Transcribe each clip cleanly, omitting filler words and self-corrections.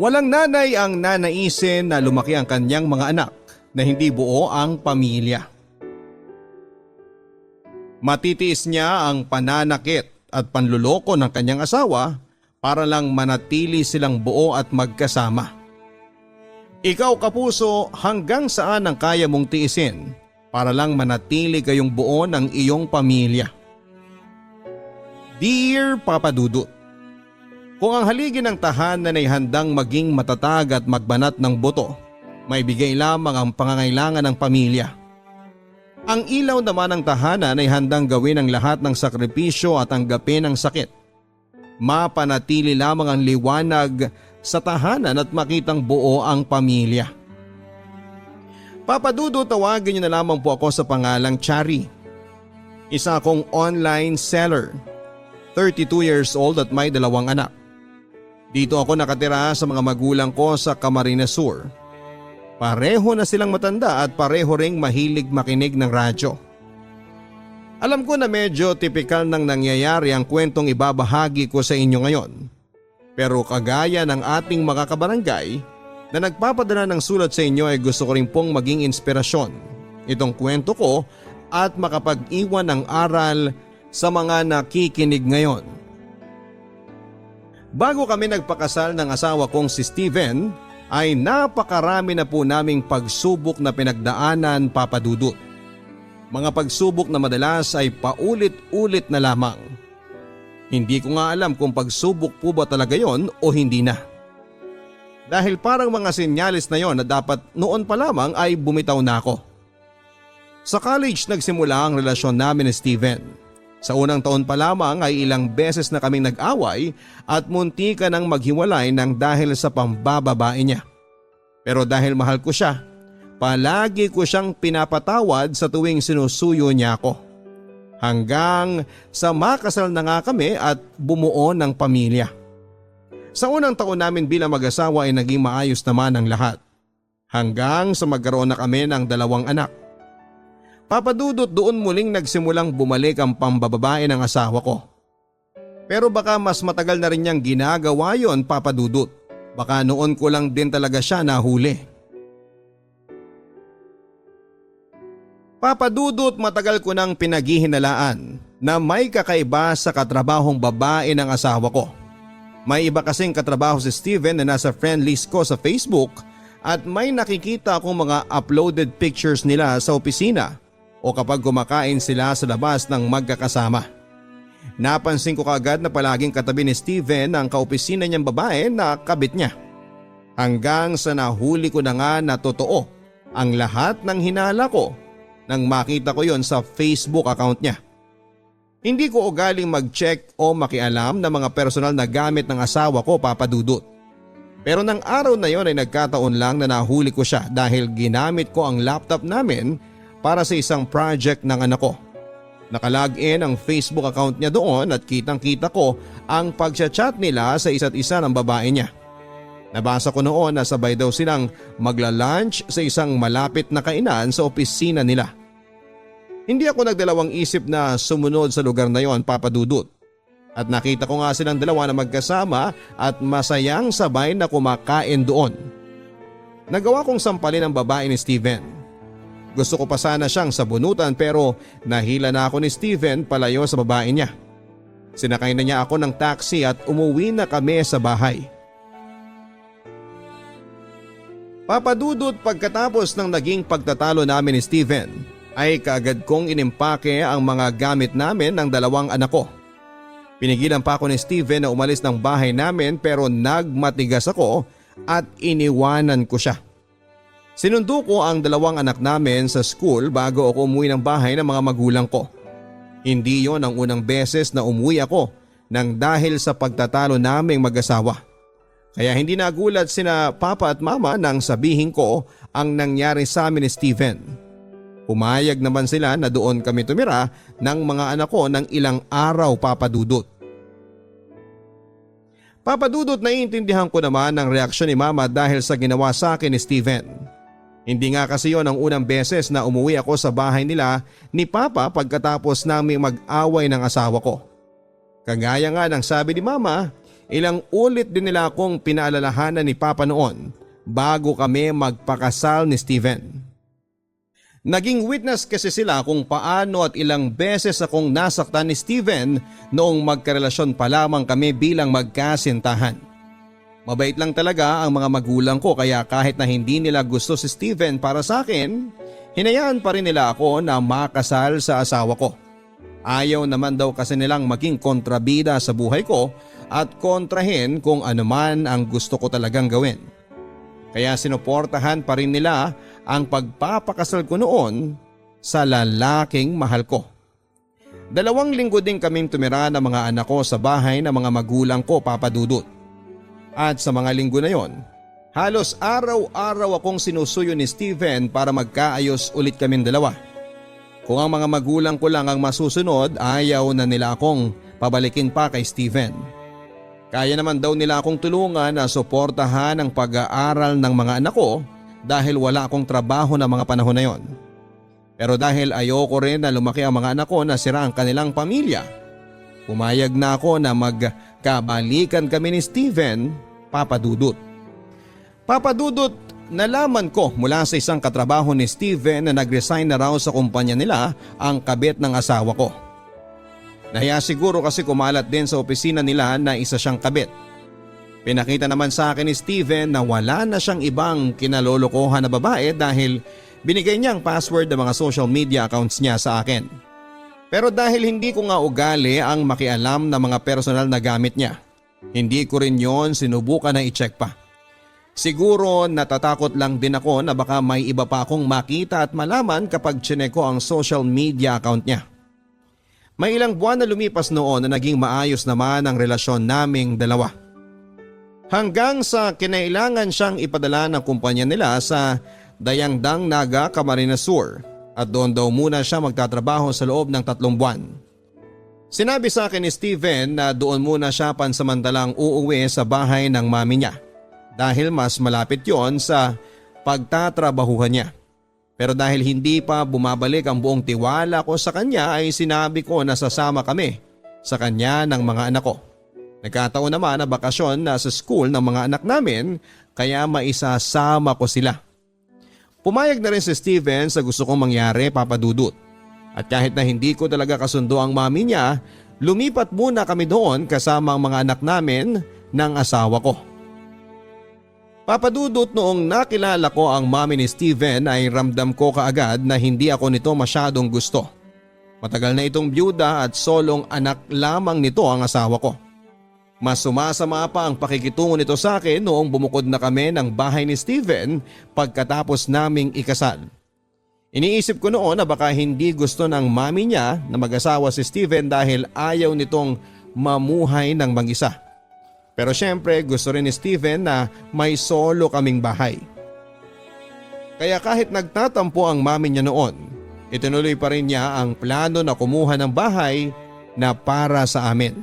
Walang nanay ang nanaisin na lumaki ang kanyang mga anak na hindi buo ang pamilya. Matitiis niya ang pananakit at panluloko ng kanyang asawa para lang manatili silang buo at magkasama. Ikaw kapuso, hanggang saan ang kaya mong tiisin para lang manatili kayong buo ng iyong pamilya? Dear Papa Dudut, kung ang haligi ng tahanan ay handang maging matatag at magbanat ng buto, may bigay lamang ang pangangailangan ng pamilya. Ang ilaw naman ng tahanan ay handang gawin ang lahat ng sakripisyo at tanggapin ang sakit. Mapanatili lamang ang liwanag sa tahanan at makitang buo ang pamilya. Papa Dudut, tawagin niyo na lamang po ako sa pangalang Chari. Isa akong online seller, 32 years old at may 2 anak. Dito ako nakatira sa mga magulang ko sa Camarines Sur. Pareho na silang matanda at pareho ring mahilig makinig ng radyo. Alam ko na medyo tipikal ng nangyayari ang kwentong ibabahagi ko sa inyo ngayon. Pero kagaya ng ating mga kabarangay na nagpapadala ng sulat sa inyo ay gusto ko rin pong maging inspirasyon itong kwento ko at makapag-iwan ng aral sa mga nakikinig ngayon. Bago kami nagpakasal ng asawa kong si Steven ay napakarami na po naming pagsubok na pinagdaanan, Papa Dudut. Mga pagsubok na madalas ay paulit-ulit na lamang. Hindi ko nga alam kung pagsubok po ba talaga yon o hindi na. Dahil parang mga senyalis na yon na dapat noon pa lamang ay bumitaw na ako. Sa college nagsimula ang relasyon namin ni Steven. Sa unang taon pa lamang ay ilang beses na kaming nag-away at muntika nang maghiwalay ng dahil sa pambababae niya. Pero dahil mahal ko siya, palagi ko siyang pinapatawad sa tuwing sinusuyo niya ako. Hanggang sa makasal na nga kami at bumuo ng pamilya. Sa unang taon namin bilang mag-asawa ay naging maayos naman ang lahat. Hanggang sa magkaroon na kami ng 2 anak. Papa Dudut, doon muling nagsimulang bumalik ang pambababae ng asawa ko. Pero baka mas matagal na rin niyang ginagawa yon, Papa Dudut. Baka noon ko lang din talaga siya nahuli. Papa Dudut, matagal ko nang pinaghihinalaan na may kakaiba sa katrabahong babae ng asawa ko. May iba kasing katrabaho si Steven na nasa friend list ko sa Facebook at may nakikita akong mga uploaded pictures nila sa opisina o kapag kumakain sila sa labas ng magkakasama. Napansin ko kaagad na palaging katabi ni Steven ang kaopisina niyang babae na kabit niya. Hanggang sa nahuli ko na nga na totoo ang lahat ng hinala ko nang makita ko yon sa Facebook account niya. Hindi ko ugaling mag-check o makialam ng mga personal na gamit ng asawa ko, Papa Dudut. Pero nang araw na yon ay nagkataon lang na nahuli ko siya dahil ginamit ko ang laptop namin para sa isang project ng anak ko. Nakalagin ang Facebook account niya doon at kitang-kita ko ang pagchat-chat nila sa isa't isa ng babae niya. Nabasa ko noon na sabay daw silang magla-lunch sa isang malapit na kainan sa opisina nila. Hindi ako nagdalawang isip na sumunod sa lugar na yon, Papa Dudut. At nakita ko nga silang dalawa na magkasama at masayang sabay na kumakain doon. Nagawa kong sampalin ang babae ni Steven. Gusto ko pa sana siyang sabunutan pero nahila na ako ni Steven palayo sa babae niya. Sinakay na niya ako ng taxi at umuwi na kami sa bahay. Papa Dudut, pagkatapos ng naging pagtatalo namin ni Steven ay kaagad kong inimpake ang mga gamit namin ng 2 anak ko. Pinigilan pa ako ni Steven na umalis ng bahay namin pero nagmatigas ako at iniwanan ko siya. Sinundo ko ang 2 anak namin sa school bago ako umuwi ng bahay ng mga magulang ko. Hindi yon ang unang beses na umuwi ako nang dahil sa pagtatalo naming mag-asawa. Kaya hindi nagulat sina Papa at Mama nang sabihin ko ang nangyari sa amin ni Steven. Pumayag naman sila na doon kami tumira ng mga anak ko ng ilang araw, Papa Dudut. Papa Dudut, naiintindihan ko naman ang reaksyon ni Mama dahil sa ginawa sa akin ni Steven. Hindi nga kasi yon ang unang beses na umuwi ako sa bahay nila ni Papa pagkatapos naming mag-away ng asawa ko. Kagaya nga ng sabi ni Mama, Ilang ulit din nila akong pinaalalahanan ni Papa noon bago kami magpakasal ni Steven. Naging witness kasi sila kung paano at ilang beses akong nasaktan ni Steven noong magkarelasyon pa lamang kami bilang magkasintahan. Mabait lang talaga ang mga magulang ko kaya kahit na hindi nila gusto si Steven para sa akin, hinayaan pa rin nila ako na makasal sa asawa ko. Ayaw naman daw kasi nilang maging kontrabida sa buhay ko at kontrahin kung anuman ang gusto ko talagang gawin. Kaya sinuportahan pa rin nila ang pagpapakasal ko noon sa lalaking mahal ko. 2 linggo din kaming tumira ng mga anak ko sa bahay ng mga magulang ko, Papa Dudut. At sa mga linggo na yon, halos araw-araw akong sinusuyo ni Steven para magkaayos ulit kaming dalawa. Kung ang mga magulang ko lang ang masusunod, ayaw na nila akong pabalikin pa kay Steven. Kaya naman daw nila akong tulungan na suportahan ang pag-aaral ng mga anak ko dahil wala akong trabaho na mga panahon na yon. Pero dahil ayoko rin na lumaki ang mga anak ko na sira ang kanilang pamilya, pumayag na ako na magkabalikan kami ni Steven, Papa Dudut. Papa Dudut, nalaman ko mula sa isang katrabaho ni Steven na nag-resign na raw sa kumpanya nila ang kabit ng asawa ko. Nahiya siguro kasi kumalat din sa opisina nila na isa siyang kabit. Pinakita naman sa akin ni Steven na wala na siyang ibang kinalolokohan na babae dahil binigay niya ang password ng mga social media accounts niya sa akin. Pero dahil hindi ko nga ugali ang makialam ng mga personal na gamit niya, hindi ko rin yon sinubukan na i-check pa. Siguro natatakot lang din ako na baka may iba pa akong makita at malaman kapag chinek ko ang social media account niya. May ilang buwan na lumipas noon na naging maayos naman ang relasyon naming dalawa. Hanggang sa kinailangan siyang ipadala ng kumpanya nila sa Dayangdang Naga, Camarines Sur at doon daw muna siya magtatrabaho sa loob ng 3 buwan. Sinabi sa akin ni Steven na doon muna siya pansamantalang uuwi sa bahay ng mami niya dahil mas malapit yon sa pagtatrabahuhan niya. Pero dahil hindi pa bumabalik ang buong tiwala ko sa kanya ay sinabi ko na sasama kami sa kanya ng mga anak ko. Nagkataon naman na bakasyon na sa school ng mga anak namin kaya maisasama ko sila. Pumayag na rin si Steven sa gusto kong mangyari, Papa Dudut. At kahit na hindi ko talaga kasundo ang mami niya, lumipat muna kami doon kasama ang mga anak namin ng asawa ko. Papa Dudut, noong nakilala ko ang mami ni Steven ay ramdam ko kaagad na hindi ako nito masyadong gusto. Matagal na itong byuda at solong anak lamang nito ang asawa ko. Mas sumasama pa ang pakikitungo nito sa akin noong bumukod na kami ng bahay ni Steven pagkatapos naming ikasal. Iniisip ko noon na baka hindi gusto ng mami niya na mag-asawa si Steven dahil ayaw nitong mamuhay ng mag-isa. Pero syempre gusto rin ni Steven na may solo kaming bahay. Kaya kahit nagtatampo ang mami niya noon, itinuloy pa rin niya ang plano na kumuha ng bahay na para sa amin.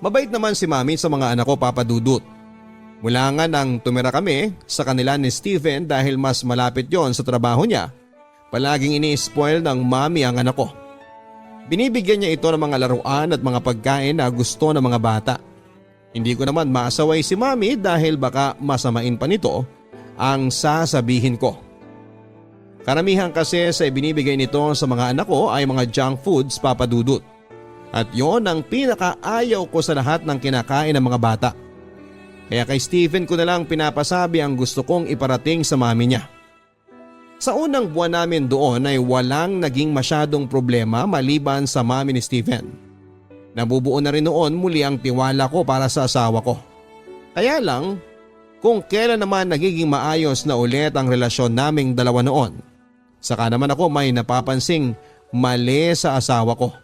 Mabait naman si mami sa mga anak ko, Papa Dudut. Mula nga nang tumira kami sa kanila ni Steven dahil mas malapit yon sa trabaho niya, palaging ini-spoil ng mami ang anak ko. Binibigyan niya ito ng mga laruan at mga pagkain na gusto ng mga bata. Hindi ko naman maasaway si mami dahil baka masamain pa nito ang sasabihin ko. Karamihan kasi sa ibinibigay nito sa mga anak ko ay mga junk foods, Papa Dudut. At yon ang pinakaayaw ko sa lahat ng kinakain ng mga bata. Kaya kay Steven ko na lang pinapasabi ang gusto kong iparating sa mami niya. Sa unang buwan namin doon ay walang naging masyadong problema maliban sa mami ni Steven. Nabubuo na rin noon muli ang tiwala ko para sa asawa ko. Kaya lang, kung kailan naman nagiging maayos na ulit ang relasyon naming dalawa noon, saka naman ako may napapansing mali sa asawa ko.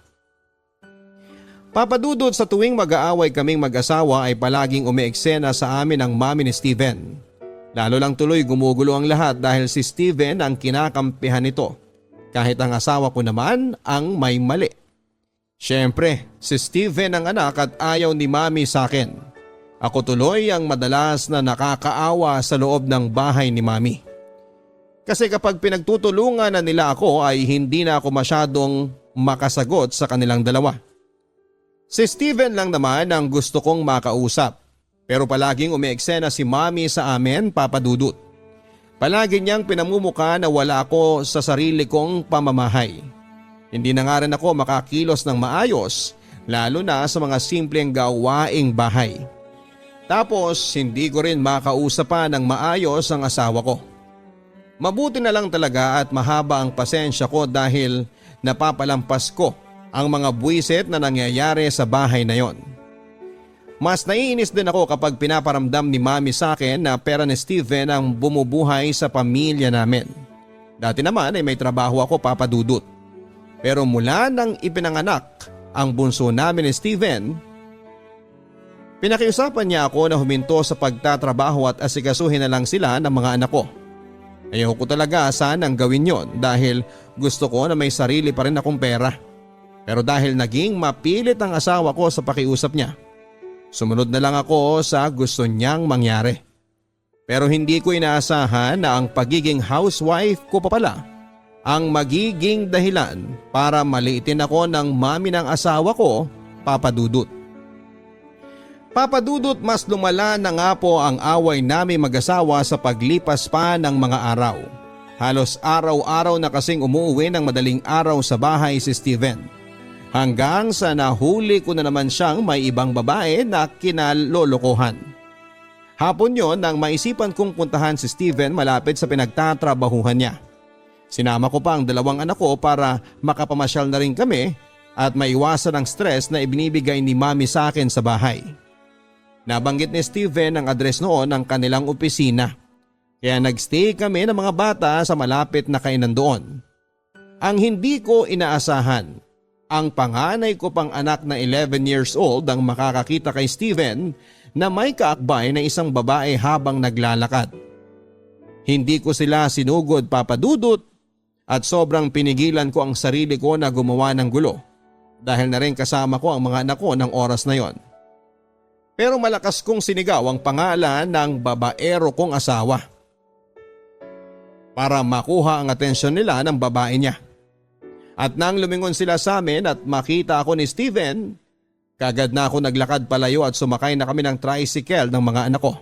Papa Dudut, sa tuwing mag-aaway kaming mag-asawa ay palaging umeeksena sa amin ang mami ni Steven. Lalo lang tuloy gumugulo ang lahat dahil si Steven ang kinakampihan nito, kahit ang asawa ko naman ang may mali. Siyempre, si Steven ang anak at ayaw ni mami sa akin. Ako tuloy ang madalas na nakakaawa sa loob ng bahay ni mami. Kasi kapag pinagtutulungan na nila ako ay hindi na ako masyadong makasagot sa kanilang dalawa. Si Steven lang naman ang gusto kong makausap. Pero palaging umeeksena si Mami sa amin, Papa Dudut. Palagi niyang pinamumuka na wala ako sa sarili kong pamamahay. Hindi na nga rin ako makakilos ng maayos, lalo na sa mga simpleng gawaing bahay. Tapos hindi ko rin makausap pa ng maayos ang asawa ko. Mabuti na lang talaga at mahaba ang pasensya ko dahil napapalampas ko ang mga buwisit na nangyayari sa bahay na yon. Mas naiinis din ako kapag pinaparamdam ni Mami sa akin na pera ni Steven ang bumubuhay sa pamilya namin. Dati naman ay may trabaho ako, Papa Dudut. Pero mula nang ipinanganak ang bunso namin ni Steven, pinakiusapan niya ako na huminto sa pagtatrabaho at asikasuhin na lang sila ng mga anak ko. Ayaw ko talaga sanang gawin yon dahil gusto ko na may sarili pa rin akong pera. Pero dahil naging mapilit ang asawa ko sa pakiusap niya, sumunod na lang ako sa gusto niyang mangyari. Pero hindi ko inaasahan na ang pagiging housewife ko pa pala ang magiging dahilan para maliitin ako ng mami ng asawa ko, Papa Dudut. Papa Dudut, mas lumala na nga po ang away namin mag-asawa sa paglipas pa ng mga araw. Halos araw-araw na kasing umuuwi ng madaling araw sa bahay si Steven. Hanggang sa nahuli ko na naman siyang may ibang babae na kinalolokohan. Hapon yon nang maisipan kong puntahan si Steven malapit sa pinagtatrabahuhan niya. Sinama ko pa ang dalawang anak ko para makapamasyal na rin kami at maiwasan ang stress na ibinibigay ni Mami sa akin sa bahay. Nabanggit ni Steven ang address noon ng kanilang opisina. Kaya nagstay kami ng mga bata sa malapit na kainan doon. Ang hindi ko inaasahan, ang panganay ko pang anak na 11 years old ang makakakita kay Steven na may kaakbay na isang babae habang naglalakad. Hindi ko sila sinugod, Papa Dudut, at sobrang pinigilan ko ang sarili ko na gumawa ng gulo dahil na rin kasama ko ang mga anak ko ng oras na yon. Pero malakas kong sinigaw ang pangalan ng babaero kong asawa para makuha ang atensyon nila ng babae niya. At nang lumingon sila sa amin at makita ako ni Steven, kagad na ako naglakad palayo at sumakay na kami ng tricycle ng mga anak ko.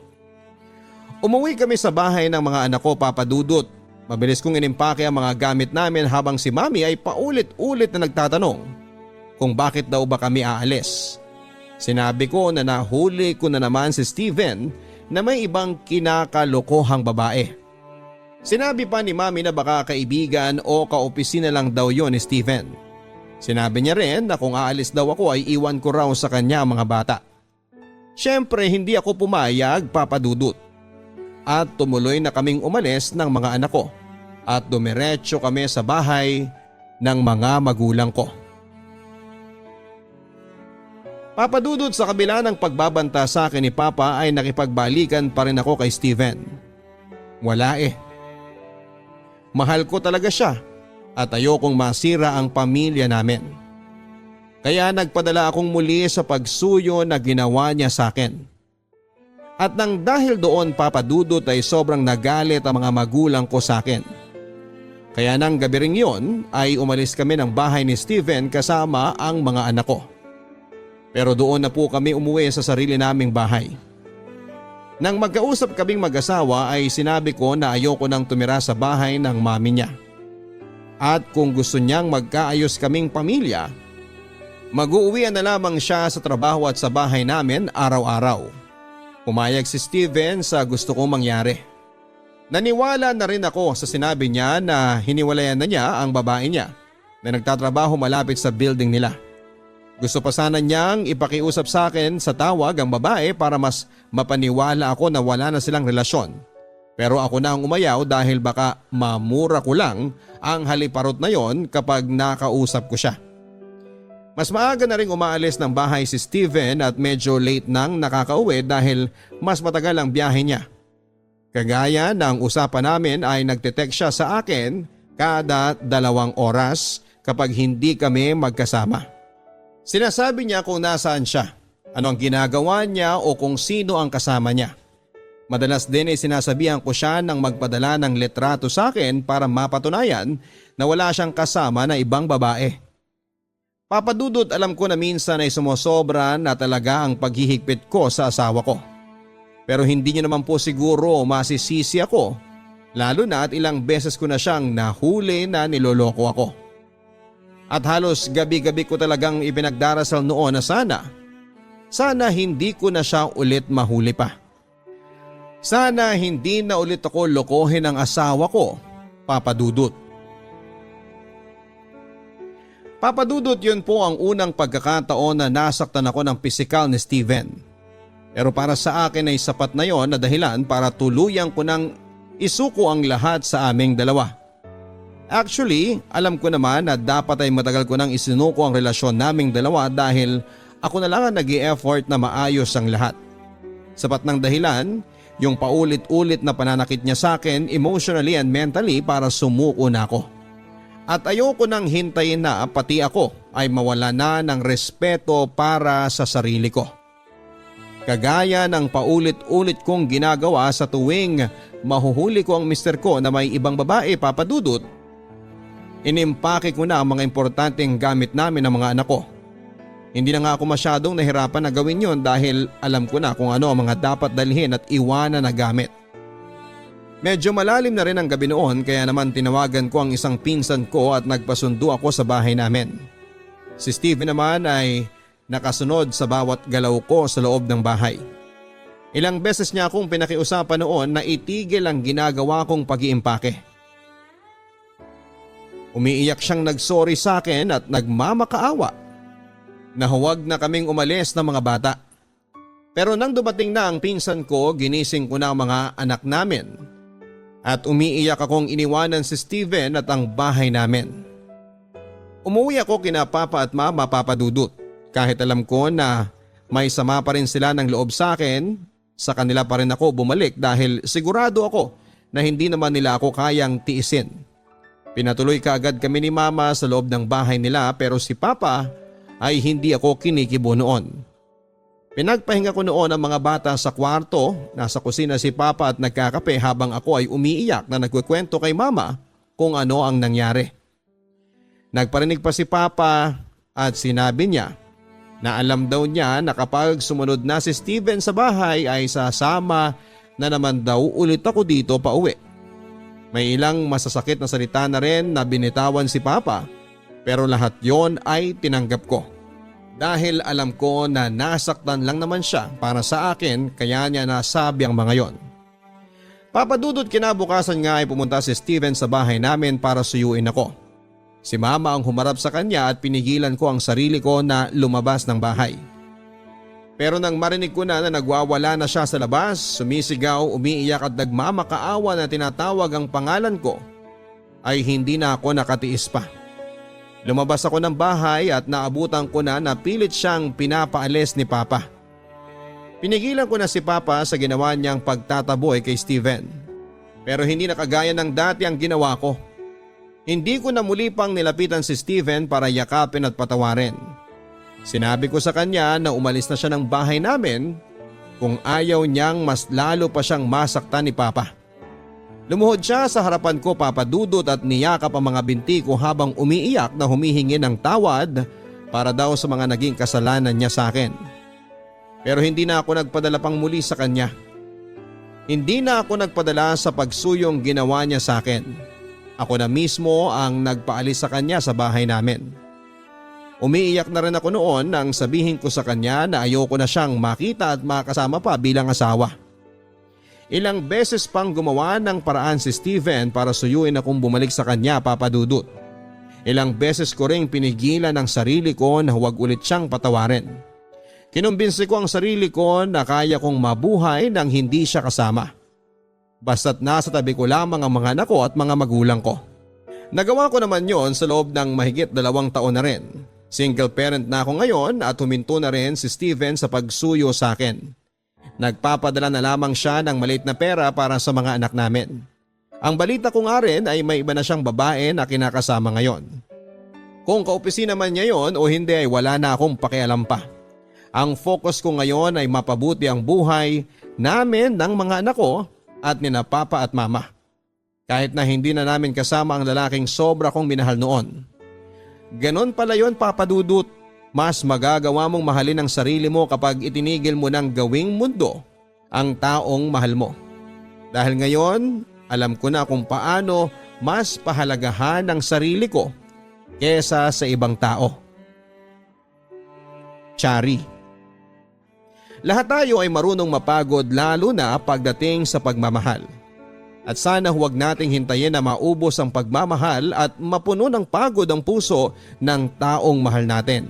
Umuwi kami sa bahay ng mga anak ko, Papa Dudut. Mabilis kong inimpake ang mga gamit namin habang si Mami ay paulit-ulit na nagtatanong kung bakit daw ba kami aalis. Sinabi ko na nahuli ko na naman si Steven na may ibang kinakalokohang babae. Sinabi pa ni Mami na baka kaibigan o kaopisina lang daw yon ni Steven. Sinabi niya rin na kung aalis daw ako ay iwan ko raw sa kanya ang mga bata. Siyempre hindi ako pumayag, Papa Dudut. At tumuloy na kaming umalis ng mga anak ko at dumiretso kami sa bahay ng mga magulang ko. Papa Dudut, sa kabila ng pagbabanta sa akin ni Papa ay nakipagbalikan pa rin ako kay Steven. Wala eh. Mahal ko talaga siya at ayokong masira ang pamilya namin. Kaya nagpadala akong muli sa pagsuyo na ginawa niya sa akin. At nang dahil doon, Papa Dudut, ay sobrang nagalit ang mga magulang ko sa akin. Kaya nang gabi ring yun ay umalis kami ng bahay ni Steven kasama ang mga anak ko. Pero doon na po kami umuwi sa sarili naming bahay. Nang magkausap kaming mag-asawa ay sinabi ko na ayoko nang tumira sa bahay ng mami niya. At kung gusto niyang magkaayos kaming pamilya, mag-uuwian na lamang siya sa trabaho at sa bahay namin araw-araw. Pumayag si Steven sa gusto kong mangyari. Naniwala na rin ako sa sinabi niya na hiniwalayan na niya ang babae niya na nagtatrabaho malapit sa building nila. Gusto pa sana niyang ipakiusap sa akin sa tawag ang babae para mas mapaniwala ako na wala na silang relasyon. Pero ako na ang umayaw dahil baka mamura ko lang ang haliparot na yon kapag nakausap ko siya. Mas maaga na rin umaalis ng bahay si Steven at medyo late nang nakakauwi dahil mas matagal ang biyahe niya. Kagaya ng usapan namin ay nagte-text siya sa akin kada 2 oras kapag hindi kami magkasama. Sinasabi niya kung nasaan siya, ano ang ginagawa niya o kung sino ang kasama niya. Madalas din ay sinasabihan ko siya ng magpadala ng litrato sa akin para mapatunayan na wala siyang kasama na ibang babae. Papadudot, alam ko na minsan ay sumosobra na talaga ang paghihigpit ko sa asawa ko. Pero hindi niyo naman po siguro masisisi ako, lalo na at ilang beses ko na siyang nahuli na niloloko ako. At halos gabi-gabi ko talagang ipinagdarasal noon na sana hindi ko na siya ulit mahuli pa. Sana hindi na ulit ako lokohin ng asawa ko, Papadudot. Papadudot, yun po ang unang pagkakataon na nasaktan ako ng pisikal ni Steven. Pero para sa akin ay sapat na yon na dahilan para tuluyang ko nang isuko ang lahat sa aming dalawa. Actually, alam ko naman na dapat ay matagal ko nang isinuko ang relasyon naming dalawa dahil ako na lang ang nag-i-effort na maayos ang lahat. Sapat ng dahilan, yung paulit-ulit na pananakit niya sa akin emotionally and mentally para sumuko na ako. At ayoko nang hintayin na pati ako ay mawala na ng respeto para sa sarili ko. Kagaya ng paulit-ulit kong ginagawa sa tuwing mahuhuli ko ang mister ko na may ibang babae, Papadudot, inimpake ko na ang mga importanteng gamit namin ng mga anak ko. Hindi na nga ako masyadong nahirapan na gawin yon dahil alam ko na kung ano ang mga dapat dalhin at iwanan na gamit. Medyo malalim na rin ang gabi noon kaya naman tinawagan ko ang isang pinsan ko at nagpasundo ako sa bahay namin. Si Steve naman ay nakasunod sa bawat galaw ko sa loob ng bahay. Ilang beses niya akong pinakiusapan noon na itigil ang ginagawa kong pag-iimpake. Umiiyak siyang nagsorry sa akin at nagmamakaawa na huwag na kaming umalis ng mga bata. Pero nang dumating na ang pinsan ko, ginising ko na ang mga anak namin. At umiiyak akong iniwanan si Steven at ang bahay namin. Umuwi ako kina Papa at Mama, Papadudot, kahit alam ko na may sama pa rin sila ng loob sa akin. Sa kanila pa rin ako bumalik dahil sigurado ako na hindi naman nila ako kayang tiisin. Pinatuloy kaagad kami ni Mama sa loob ng bahay nila pero si Papa ay hindi ako kinikibo noon. Pinagpahinga ko noon ang mga bata sa kwarto, nasa kusina si Papa at nagkakape habang ako ay umiiyak na nagkukwento kay Mama kung ano ang nangyari. Nagparinig pa si Papa at sinabi niya na alam daw niya na kapag sumunod na si Steven sa bahay ay sasama na naman daw ulit ako dito pa uwi. May ilang masasakit na salita na rin na binitawan si Papa pero lahat yon ay tinanggap ko. Dahil alam ko na nasaktan lang naman siya para sa akin kaya niya nasabi ang mga yon. Papadudot, kinabukasan nga ay pumunta si Steven sa bahay namin para suyuin ako. Si Mama ang humarap sa kanya at pinigilan ko ang sarili ko na lumabas ng bahay. Pero nang marinig ko na nagwawala na siya sa labas, sumisigaw, umiiyak at nagmamakaawa na tinatawag ang pangalan ko, ay hindi na ako nakatiis pa. Lumabas ako ng bahay at naabutan ko na pilit siyang pinapaalis ni Papa. Pinigilan ko na si Papa sa ginawa niyang pagtataboy kay Steven. Pero hindi na kagaya ng dati ang ginawa ko. Hindi ko na muli pang nilapitan si Steven para yakapin at patawarin. Sinabi ko sa kanya na umalis na siya ng bahay namin kung ayaw niyang mas lalo pa siyang masaktan ni Papa. Lumuhod siya sa harapan ko, Papadudot, at niyakap ang mga binti ko habang umiiyak na humihingi ng tawad para daw sa mga naging kasalanan niya sa akin. Pero hindi na ako nagpadala pang muli sa kanya. Hindi na ako nagpadala sa pagsuyong ginawa niya sa akin. Ako na mismo ang nagpaalis sa kanya sa bahay namin. Umiiyak na rin ako noon nang sabihin ko sa kanya na ayoko na siyang makita at makasama pa bilang asawa. Ilang beses pang gumawa ng paraan si Steven para suyuin akong bumalik sa kanya, Papadudot. Ilang beses ko ring pinigilan ang sarili ko na huwag ulit siyang patawarin. Kinumbinsi ko ang sarili ko na kaya kong mabuhay nang hindi siya kasama. Basta't nasa tabi ko lamang ang mga anak ko at mga magulang ko. Nagawa ko naman yon sa loob ng mahigit 2 taon na rin. Single parent na ako ngayon at huminto na rin si Steven sa pagsuyo sa akin. Nagpapadala na lamang siya ng maliit na pera para sa mga anak namin. Ang balita ko nga rin ay may iba na siyang babae na kinakasama ngayon. Kung kaopisina man niya yon o hindi ay wala na akong pakialam pa. Ang focus ko ngayon ay mapabuti ang buhay namin ng mga anak ko at nina Papa at Mama. Kahit na hindi na namin kasama ang lalaking sobra kong minahal noon. Ganon pala yon, Papa Dudut. Mas magagawa mong mahalin ang sarili mo kapag itinigil mo ng gawing mundo ang taong mahal mo. Dahil ngayon, alam ko na kung paano mas pahalagahan ang sarili ko kesa sa ibang tao. Chari. Lahat tayo ay marunong mapagod lalo na pagdating sa pagmamahal. At sana huwag nating hintayin na maubos ang pagmamahal at mapuno ng pagod ang puso ng taong mahal natin.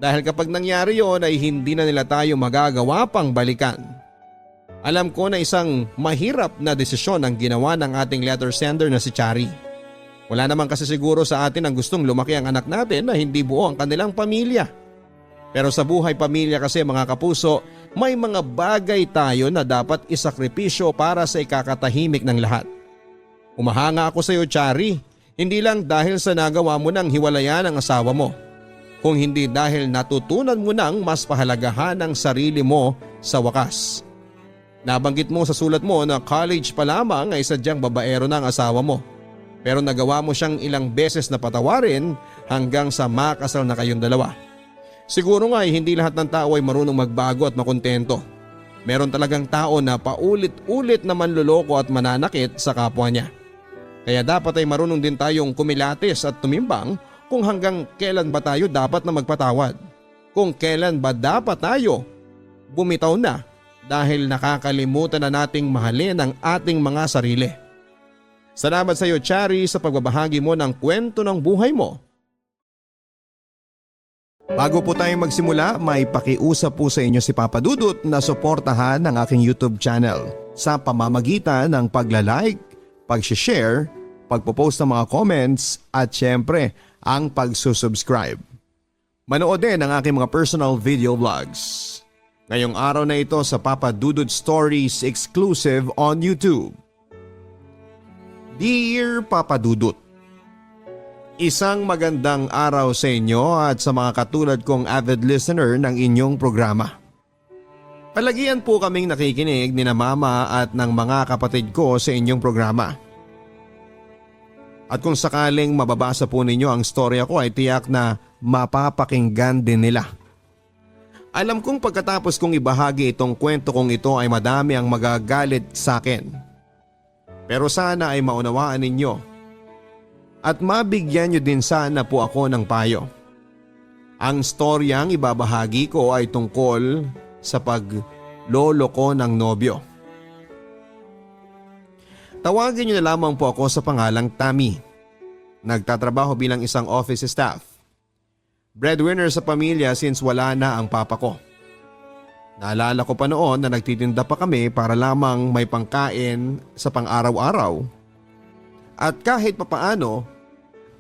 Dahil kapag nangyari yon ay hindi na nila tayo magagawa pang balikan. Alam ko na isang mahirap na desisyon ang ginawa ng ating letter sender na si Chari. Wala naman kasi siguro sa atin ang gustong lumaki ang anak natin na hindi buo ang kanilang pamilya. Pero sa buhay pamilya kasi mga kapuso, may mga bagay tayo na dapat isakripisyo para sa ikakatahimik ng lahat. Umahanga ako sa iyo, Chari, hindi lang dahil sa nagawa mo ng hiwalayan ang asawa mo, kung hindi dahil natutunan mo nang mas pahalagahan ang sarili mo sa wakas. Nabanggit mo sa sulat mo na college pa lamang ay sadyang babaero na ang asawa mo. Pero nagawa mo siyang ilang beses na patawarin hanggang sa makasal na kayong dalawa. Siguro nga ay hindi lahat ng tao ay marunong magbago at makontento. Meron talagang tao na paulit-ulit na manluloko at mananakit sa kapwa niya. Kaya dapat ay marunong din tayong kumilatis at tumimbang kung hanggang kailan ba tayo dapat na magpatawad. Kung kailan ba dapat tayo bumitaw na dahil nakakalimutan na nating mahalin ang ating mga sarili. Salamat sa iyo, Chari, sa pagbabahagi mo ng kwento ng buhay mo. Bago po tayo magsimula, may pakiusap po sa inyo si Papa Dudut na suportahan ang aking YouTube channel sa pamamagitan ng pagla-like, pag-share, pagpo-post ng mga comments at syempre ang pagsusubscribe. Manood din ang aking mga personal video vlogs. Ngayong araw na ito sa Papa Dudut Stories exclusive on YouTube. Dear Papa Dudut, isang magandang araw sa inyo at sa mga katulad kong avid listener ng inyong programa. Palagian po kaming nakikinig ni na Mama at ng mga kapatid ko sa inyong programa. At kung sakaling mababasa po ninyo ang storya ko ay tiyak na mapapakinggan din nila. Alam kong pagkatapos kong ibahagi itong kwento kong ito ay madami ang magagalit sa akin. Pero sana ay maunawaan ninyo at mabigyan nyo din sana po ako ng payo. Ang storyang ibabahagi ko ay tungkol sa paglolo ko ng nobyo. Tawagin nyo na lamang po ako sa pangalang Tammy. Nagtatrabaho bilang isang office staff. Breadwinner sa pamilya since wala na ang papa ko. Naalala ko pa noon na nagtitinda pa kami para lamang may pangkain sa pang-araw-araw. At kahit papaano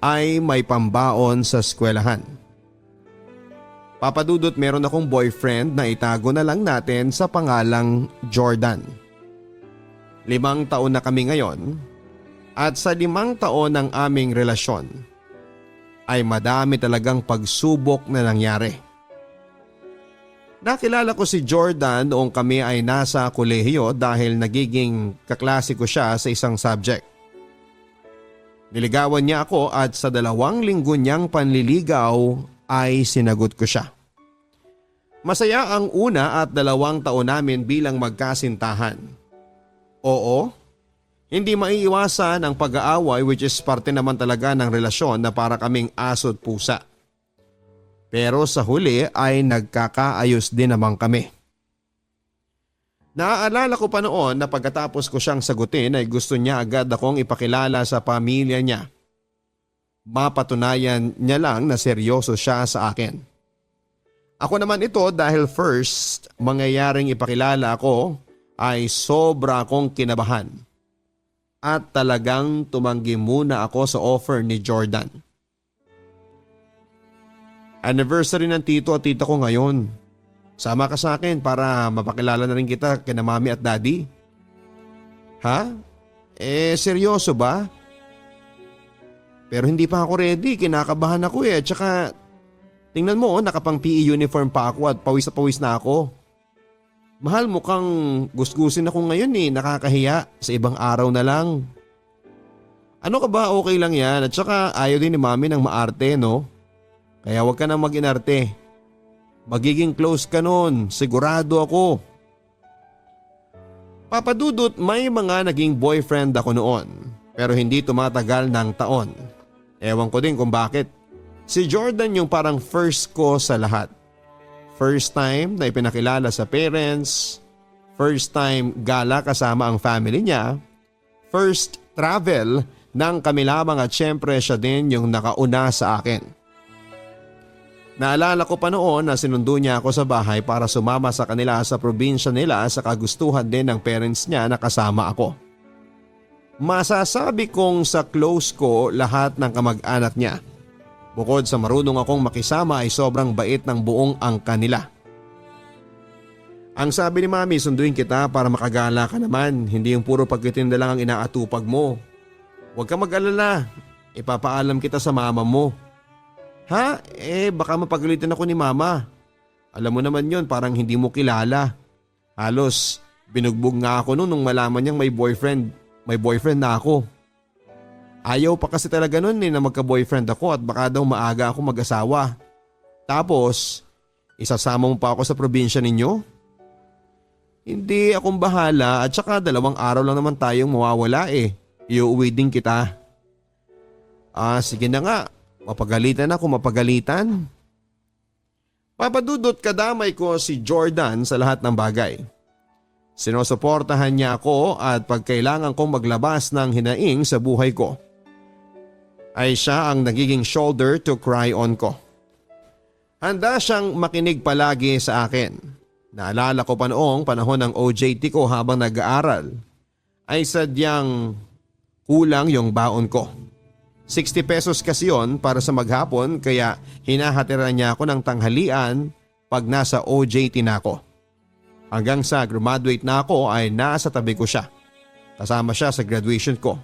ay may pambaon sa eskwelahan. Papa Dudut, meron akong boyfriend na itago na lang natin sa pangalang Jordan. 5 taon na kami ngayon at sa 5 taon ng aming relasyon ay madami talagang pagsubok na nangyari. Nakilala ko si Jordan noong kami ay nasa kolehiyo dahil nagiging kaklase ko siya sa isang subject. Niligawan niya ako at sa 2 linggo niyang panliligaw ay sinagot ko siya. Masaya ang una at 2 taon namin bilang magkasintahan. Oo, hindi maiiwasan ang pag-aaway which is parte naman talaga ng relasyon na para kaming aso at pusa. Pero sa huli ay nagkakaayos din naman kami. Naaalala ko pa noon na pagkatapos ko siyang sagutin ay gusto niya agad akong ipakilala sa pamilya niya. Mapatunayan niya lang na seryoso siya sa akin. Ako naman ito dahil first mangyayaring ipakilala ako ay sobra akong kinabahan. At talagang tumanggi muna ako sa offer ni Jordan. Anniversary ng tito at tita ko ngayon. Sama ka sa akin para mapakilala na rin kita kina mami at daddy. Ha? Seryoso ba? Pero hindi pa ako ready, kinakabahan ako at saka tingnan mo nakapang PE uniform pa ako at pawis na pawis na ako. Mahal, mukhang gusgusin ako ngayon nakakahiya sa ibang araw na lang. Ano ka ba, okay lang yan at saka ayaw din ni mami ng maarte no? Kaya huwag ka nang mag-inarte. Magiging close ka nun, sigurado ako. Papa Dudut, may mga naging boyfriend ako noon pero hindi tumatagal ng taon. Ewan ko din kung bakit. Si Jordan yung parang first ko sa lahat. First time na ipinakilala sa parents, first time gala kasama ang family niya, first travel ng kami lamang at syempre siya din yung nakauna sa akin. Naalala ko pa noon na sinundo niya ako sa bahay para sumama sa kanila sa probinsya nila sa kagustuhan din ng parents niya na kasama ako. Masasabi kong sa close ko lahat ng kamag-anak niya. Bukod sa marunong akong makisama ay sobrang bait ng buong angka nila. Ang sabi ni Mami, sunduin kita para makagala ka naman, hindi yung puro pagtitinda lang ang inaatupag mo. Huwag ka mag-alala, ipapaalam kita sa mama mo. Ha? Baka mapagalitan ako ni mama. Alam mo naman yon, parang hindi mo kilala. Halos binugbog nga ako nung malaman niyang may boyfriend. May boyfriend na ako. Ayaw pa kasi talaga nun na magka-boyfriend ako at baka daw maaga ako mag-asawa. Tapos, isasama mo pa ako sa probinsya ninyo? Hindi akong bahala at saka 2 araw lang naman tayong mawawala Iuwi din kita. Sige na nga. Mapagalitan ako, mapagalitan. Papadudot, kadamay ko si Jordan sa lahat ng bagay. Sinusuportahan niya ako at pag kailangan kong maglabas ng hinaing sa buhay ko, ay siya ang nagiging shoulder to cry on ko. Handa siyang makinig palagi sa akin. Naalala ko pa noong panahon ng OJT ko habang nag-aaral, ay sadyang kulang yung baon ko. 60 pesos kasi yon para sa maghapon kaya hinahatiran niya ako ng tanghalian pag nasa OJT na ako. Hanggang sa graduate na ako ay nasa tabi ko siya. Kasama siya sa graduation ko.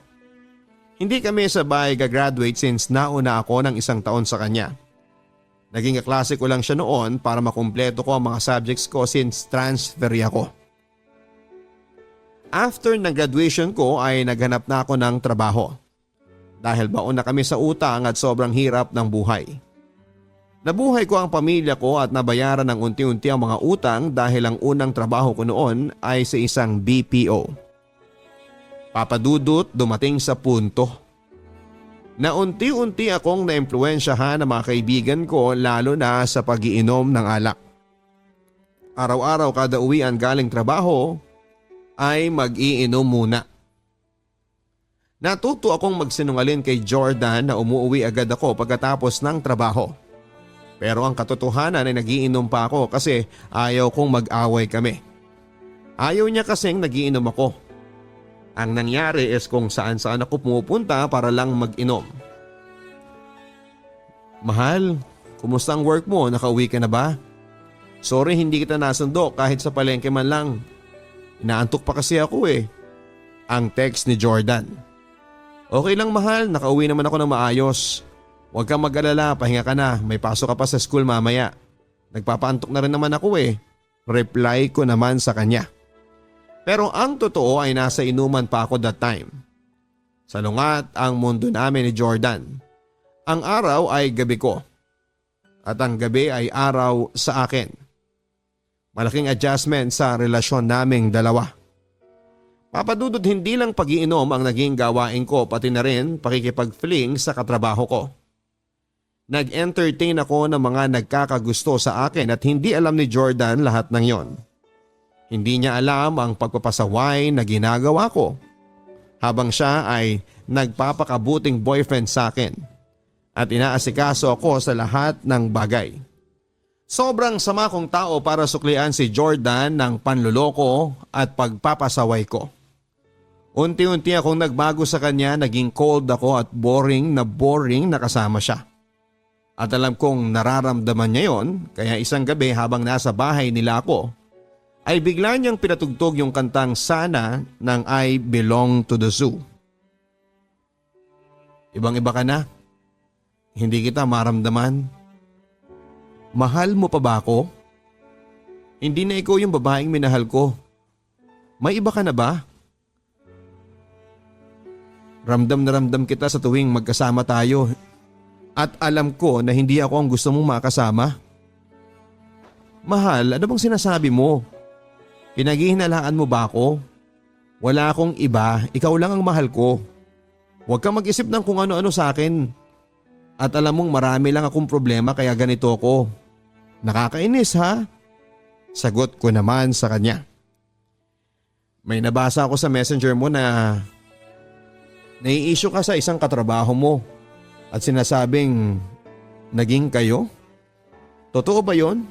Hindi kami sabay gagraduate since nauna ako ng 1 taon sa kanya. Naging kaklase ko lang siya noon para makumpleto ko ang mga subjects ko since transferi ako. After ng graduation ko ay naghanap na ako ng trabaho. Dahil baon na kami sa utang at sobrang hirap ng buhay. Nabuhay ko ang pamilya ko at nabayaran ng unti-unti ang mga utang dahil ang unang trabaho ko noon ay sa isang BPO. Papadudot, dumating sa punto na unti-unti akong naimpluwensyahan ng mga kaibigan ko lalo na sa pag-iinom ng alak. Araw-araw kada uwian galing trabaho ay mag-iinom muna. Natuto akong magsinungaling kay Jordan na umuwi agad ako pagkatapos ng trabaho. Pero ang katotohanan ay nagiinom pa ako kasi ayaw kong mag-away kami. Ayaw niya kasing nagiinom ako. Ang nangyari is kung saan-saan ako pumupunta para lang mag-inom. Mahal, kumusta ang work mo? Nakauwi ka na ba? Sorry hindi kita nasundo kahit sa palengke man lang. Inaantok pa kasi ako Ang text ni Jordan. Okay lang mahal, nakauwi naman ako ng maayos. Huwag kang mag-alala, pahinga ka na, may pasok ka pa sa school mamaya. Nagpapaantok na rin naman ako Reply ko naman sa kanya. Pero ang totoo ay nasa inuman pa ako that time. Salungat ang mundo namin ni Jordan. Ang araw ay gabi ko. At ang gabi ay araw sa akin. Malaking adjustment sa relasyon naming dalawa. Papadudod, hindi lang pag-iinom ang naging gawain ko pati na rin pakikipag-fling sa katrabaho ko. Nag-entertain ako ng mga nagkakagusto sa akin at hindi alam ni Jordan lahat ng yon. Hindi niya alam ang pagpapasaway na ginagawa ko habang siya ay nagpapakabuting boyfriend sa akin at inaasikaso ako sa lahat ng bagay. Sobrang sama kong tao para suklian si Jordan ng panluloko at pagpapasaway ko. Unti-unti akong nagbago sa kanya, naging cold ako at boring na kasama siya. At alam kong nararamdaman niya yon, kaya isang gabi habang nasa bahay nila ako, ay bigla niyang pinatugtog yung kantang Sana ng I Belong to the Zoo. Ibang-iba ka na. Hindi kita maramdaman. Mahal mo pa ba ako? Hindi na ikaw yung babaeng minahal ko. May iba ka na ba? Ramdam na ramdam kita sa tuwing magkasama tayo. At alam ko na hindi ako ang gusto mong makasama. Mahal, ano bang sinasabi mo? Pinaghihinalaan mo ba ako? Wala akong iba, ikaw lang ang mahal ko. Huwag kang mag-isip ng kung ano-ano sa akin. At alam mong marami lang akong problema kaya ganito ko. Nakakainis ha? Sagot ko naman sa kanya. May nabasa ako sa messenger mo na nai-issue ka sa isang katrabaho mo at sinasabing naging kayo? Totoo ba yon?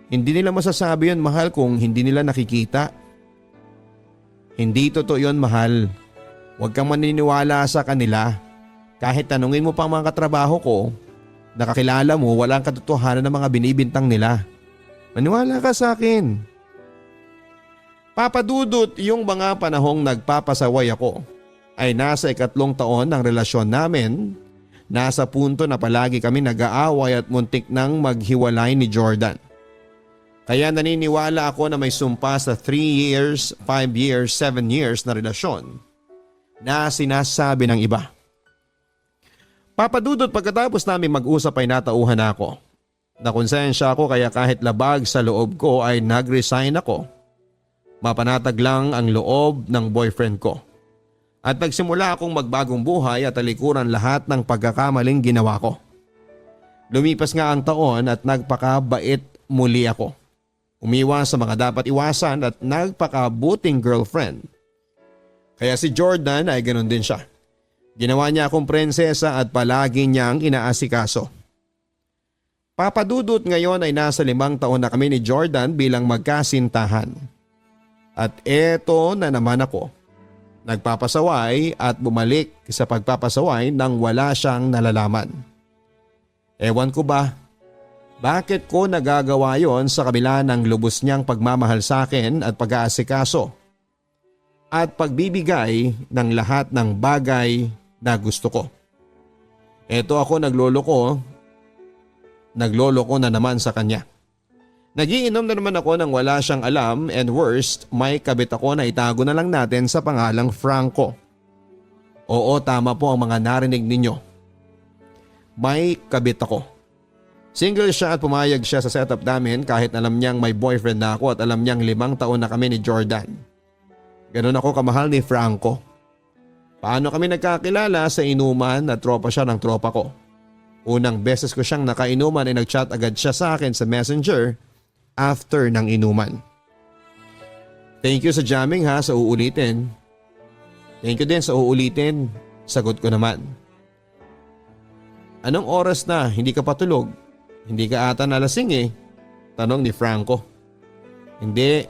Hindi nila masasabi yon, mahal, kung hindi nila nakikita. Hindi totoo yon, mahal. Huwag kang maniniwala sa kanila. Kahit tanungin mo pa ang mga katrabaho ko, nakakilala mo, walang katotohanan ng mga binibintang nila. Maniwala ka sa akin. Papadudot, yung mga panahong nagpapasaway ako ay nasa 3 taon ng relasyon namin. Nasa punto na palagi kami nag-aaway at muntik nang maghiwalay ni Jordan. Kaya naniniwala ako na may sumpa sa 3 years, 5 years, 7 years na relasyon na sinasabi ng iba. Papadudot, pagkatapos namin mag-usap ay natauhan ako. Nakonsensya ako kaya kahit labag sa loob ko ay nag-resign ako. Mapanatag lang ang loob ng boyfriend ko. At nagsimula akong magbagong buhay at talikuran lahat ng pagkakamaling ginawa ko. Lumipas nga ang taon at nagpakabait muli ako. Umiwas sa mga dapat iwasan at nagpakabuting girlfriend. Kaya si Jordan ay ganoon din siya. Ginawa niya akong prinsesa at palagi niyang inaasikaso. Papadudot, ngayon ay nasa 5 taon na kami ni Jordan bilang magkasintahan. At eto na naman ako. Nagpapasaway at bumalik sa pagpapasaway nang wala siyang nalalaman. Ewan ko ba? Bakit ko nagagawa yon sa kabila ng lubos niyang pagmamahal sa akin at pag-aasikaso at pagbibigay ng lahat ng bagay na gusto ko? Eto ako nagloloko na naman sa kanya. Nagiinom na naman ako nang wala siyang alam, and worst, may kabit ako na itago na lang natin sa pangalang Franco. Oo, tama po ang mga narinig ninyo. May kabit ako. Single siya at pumayag siya sa setup namin kahit alam niyang may boyfriend na ako at alam niyang 5 taon na kami ni Jordan. Ganun ako kamahal ni Franco. Paano kami nagkakilala? Sa inuman at tropa siya ng tropa ko. Unang beses ko siyang nakainuman ay nag-chat agad siya sa akin sa messenger after ng inuman. Thank you sa jamming ha, sa uulitin. Thank you din sa uulitin. Sagot ko naman. Anong oras na? Hindi ka patulog? Hindi ka ata nalasing eh. Tanong ni Franco. Hindi,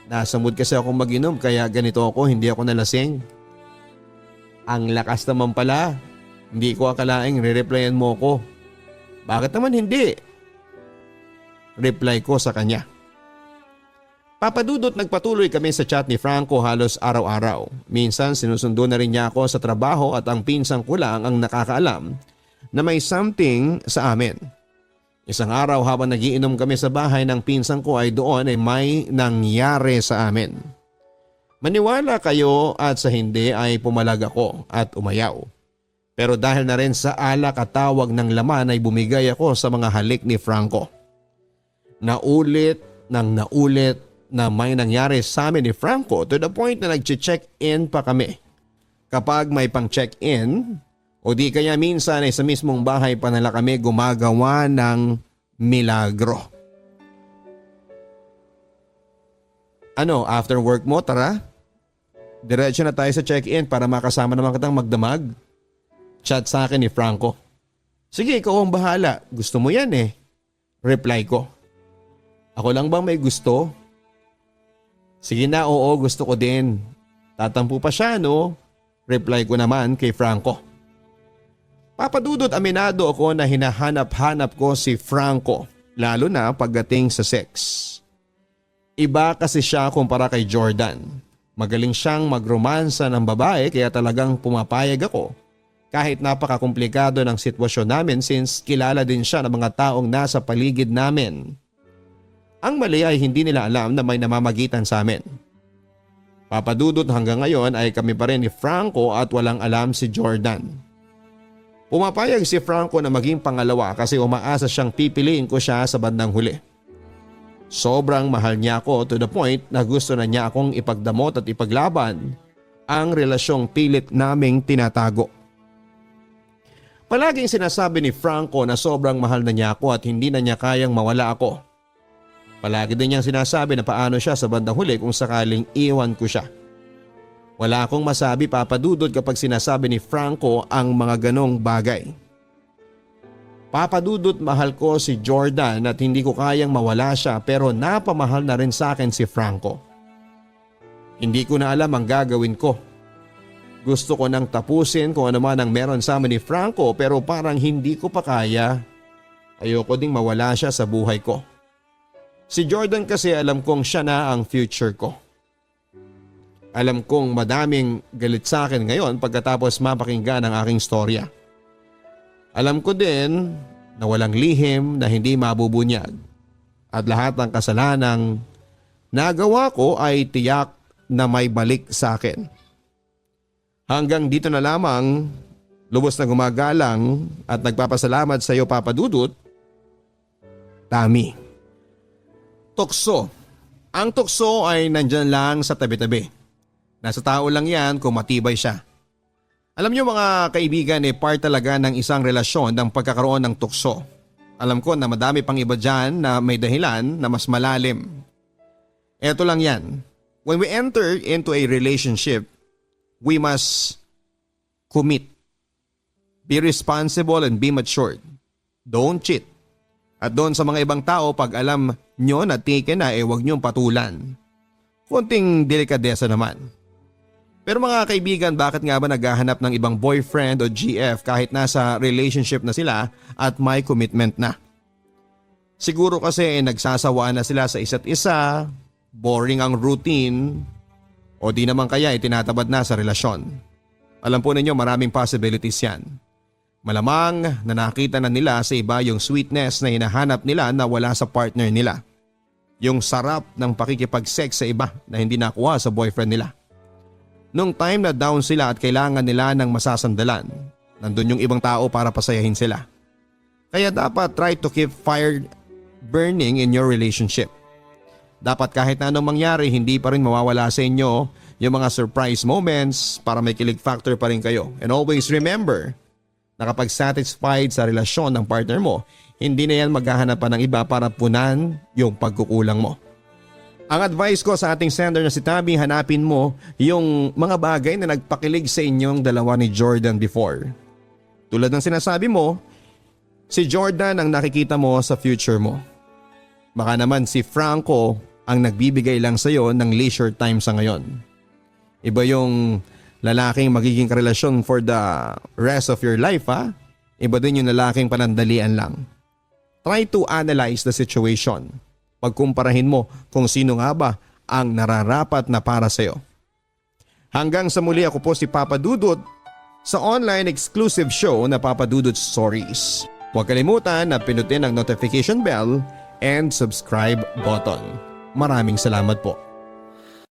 nasa mood kasi akong mag-inom kaya ganito ako, hindi ako nalasing. Ang lakas naman pala. Hindi ko akalaing re-replyan mo ko. Bakit naman hindi? Reply ko sa kanya. Papadudot, nagpatuloy kami sa chat ni Franco halos araw-araw. Minsan sinusundo na rin niya ako sa trabaho at ang pinsan ko lang ang nakakaalam na may something sa amin. Isang araw habang nagiinom kami sa bahay ng pinsan ko ay doon ay may nangyari sa amin. Maniwala kayo at sa hindi ay pumalag ako at umayaw. Pero dahil na rin sa alak at tawag ng laman ay bumigay ako sa mga halik ni Franco. Naulit na may nangyari sa amin ni Franco to the point na nag-check-in pa kami. Kapag may pang check-in o di kaya minsan ay sa mismong bahay pa nila kami gumagawa ng milagro. Ano, after work mo, tara? Diretso na tayo sa check-in para makasama naman kitang magdamag. Chat sa akin ni Franco. Sige, ikaw ang bahala. Gusto mo yan eh. Reply ko. Ako lang bang may gusto? Sige na, oo, gusto ko din. Tatampo pa siya, no? Reply ko naman kay Franco. Papadudot, aminado ako na hinahanap-hanap ko si Franco, lalo na pagdating sa sex. Iba kasi siya kumpara kay Jordan. Magaling siyang magromansa ng babae kaya talagang pumapayag ako. Kahit napakakomplikado ng sitwasyon namin since kilala din siya ng mga taong nasa paligid namin. Ang mali ay hindi nila alam na may namamagitan sa amin. Papadudot, hanggang ngayon ay kami pa rin ni Franco at walang alam si Jordan. Pumapayag si Franco na maging pangalawa kasi umaasa siyang pipiliin ko siya sa bandang huli. Sobrang mahal niya ako to the point na gusto na niya akong ipagdamot at ipaglaban ang relasyong pilit naming tinatago. Palaging sinasabi ni Franco na sobrang mahal na niya ako at hindi na niya kayang mawala ako. Palagi din niyang sinasabi na paano siya sa bandang huli kung sakaling iwan ko siya. Wala akong masabi, Papa Dudut, kapag sinasabi ni Franco ang mga ganong bagay. Papa Dudut, mahal ko si Jordan at hindi ko kayang mawala siya pero napamahal na rin sa akin si Franco. Hindi ko na alam ang gagawin ko. Gusto ko nang tapusin kung ano man ang meron sa amin ni Franco pero parang hindi ko pa kaya. Ayoko ding mawala siya sa buhay ko. Si Jordan kasi alam kong siya na ang future ko. Alam kong madaming galit sa akin ngayon pagkatapos mapakinggan ang aking storya. Alam ko din na walang lihim na hindi mabubunyag at lahat ng kasalanang nagawa ko ay tiyak na may balik sa akin. Hanggang dito na lamang, lubos na gumagalang at nagpapasalamat sa iyo, Papa Dudut, Tami. Tukso. Ang tukso ay nandyan lang sa tabi-tabi. Nasa tao lang yan kung matibay siya. Alam niyo mga kaibigan, part talaga ng isang relasyon ng pagkakaroon ng tukso. Alam ko na madami pang iba dyan na may dahilan na mas malalim. Eto lang yan. When we enter into a relationship, we must commit. Be responsible and be matured. Don't cheat. At doon sa mga ibang tao, pag alam nyo na taken na, huwag nyong patulan. Konting delikadesa naman. Pero mga kaibigan, bakit nga ba naghahanap ng ibang boyfriend o GF kahit nasa relationship na sila at may commitment na? Siguro kasi nagsasawaan na sila sa isa't isa, boring ang routine, o di naman kaya itinatabad na sa relasyon. Alam po ninyo maraming possibilities yan. Malamang na nakita na nila sa iba yung sweetness na hinahanap nila na wala sa partner nila. Yung sarap ng pakikipag-sex sa iba na hindi nakuha sa boyfriend nila. Nung time na down sila at kailangan nila ng masasandalan, nandun yung ibang tao para pasayahin sila. Kaya dapat try to keep fire burning in your relationship. Dapat kahit na anong mangyari, hindi pa rin mawawala sa inyo yung mga surprise moments para may kilig factor pa rin kayo. And always remember na kapag satisfied sa relasyon ng partner mo, hindi na yan maghahanap pa ng iba para punan yung pagkukulang mo. Ang advice ko sa ating sender na si Tabi, hanapin mo yung mga bagay na nagpakilig sa inyong dalawa ni Jordan before. Tulad ng sinasabi mo, si Jordan ang nakikita mo sa future mo. Baka naman si Franco ang nagbibigay lang sa iyo ng leisure time sa ngayon. Iba yung lalaking magiging karelasyon for the rest of your life, ha? Iba din yung lalaking panandalian lang. Try to analyze the situation. Pagkumparahin mo kung sino nga ba ang nararapat na para sa iyo. Hanggang sa muli, ako po si Papa Dudut sa online exclusive show na Papa Dudut Stories. Huwag kalimutan na pinutin ang notification bell and subscribe button. Maraming salamat po.